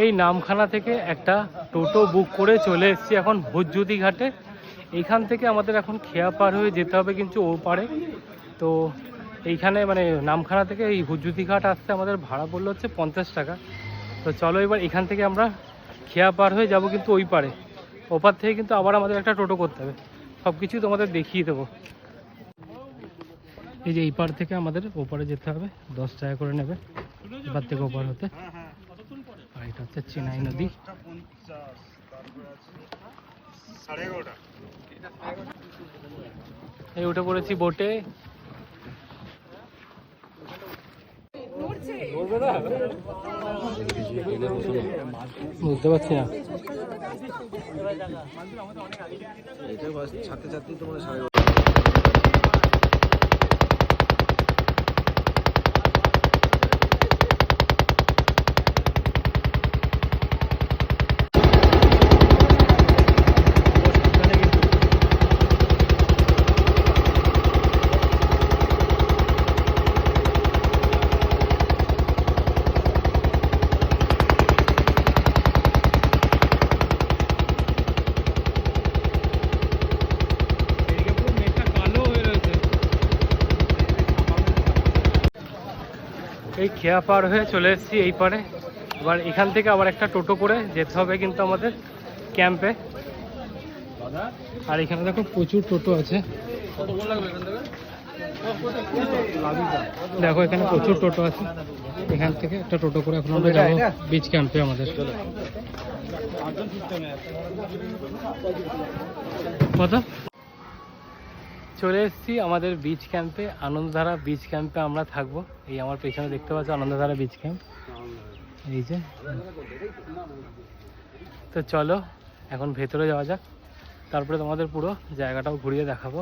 এই নামখানা থেকে একটা টোটো বুক করে চলে এসেছি এখন ভূতজ্যোতি ঘাটে। এইখান থেকে আমাদের এখন খেয়া পার হয়ে যেতে হবে কিন্তু ও পারে। তো এইখানে মানে নামখানা থেকে এই ভূতজ্যোতি ঘাট আসতে আমাদের ভাড়া পড়লো হচ্ছে 50 টাকা। তো চলো এবার এখান থেকে আমরা খেয়া পার হয়ে যাব কিন্তু ওই পারে। ওপার থেকে কিন্তু আবার আমাদের একটা টোটো করতে হবে। সব কিছুই তোমাদের দেখিয়ে দেবো। এই যে এই পার থেকে আমাদের ওপারে যেতে হবে, 10 টাকা করে নেবে এপার থেকে ওপার হতে। আর এটা হচ্ছে চেনাই নদী। এই উঠে পড়েছি বোটে। বুঝতে পারছি না। এই খেয়া পার হয়ে চলে এসেছি এই পারে। এবার এখান থেকে আবার একটা টোটো করে যেতে হবে কিন্তু আমাদের ক্যাম্পে। আর এখানে দেখো প্রচুর টোটো আছে, দেখো এখানে প্রচুর টোটো আছে। এখান থেকে একটা টোটো করে এখন আমরা যাবো বিচ ক্যাম্পে আমাদের। কত চলে এসেছি আমাদের বিচ ক্যাম্পে, আনন্দধারা বিচ ক্যাম্পে আমরা থাকবো। এই আমার পেছনে দেখতে পাচ্ছ আনন্দধারা বিচ ক্যাম্প, এই যে। তো চলো এখন ভেতরে যাওয়া যাক, তারপরে তোমাদের পুরো জায়গাটাও ঘুরিয়ে দেখাবো।